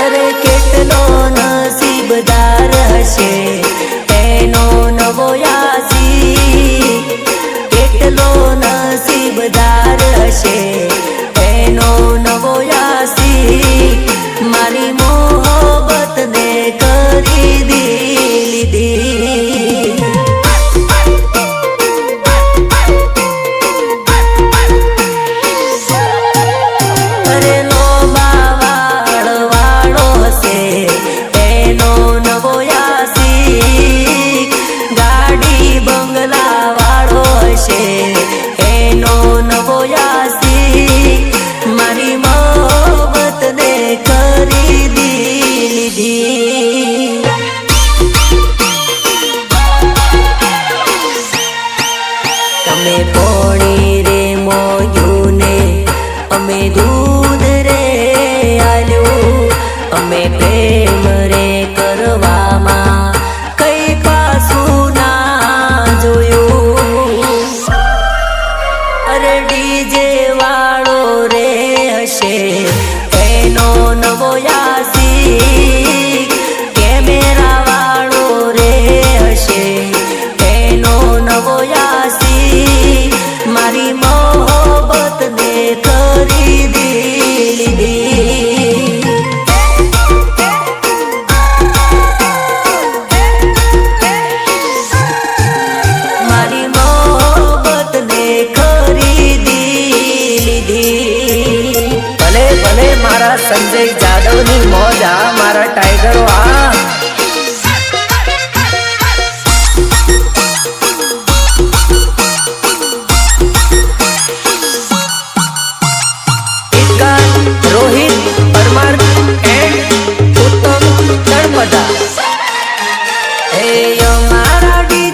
અરે કેટલો નસીબદાર હશે એનો નવો યાસી, કેટલો નસીબદાર હશે એનો નવો યાસી, મારી મોહબ્બતને કરી લીધી। અરે લોબાવાળ વાળો હશે એનો નવો યાસી, ગાડી બંગલા વાળો હશે એનો નવો યાસી, મારી મોહબ્બતને કરી લીધી। તમે પોણી રે મોયું ને અમે દૂધ રે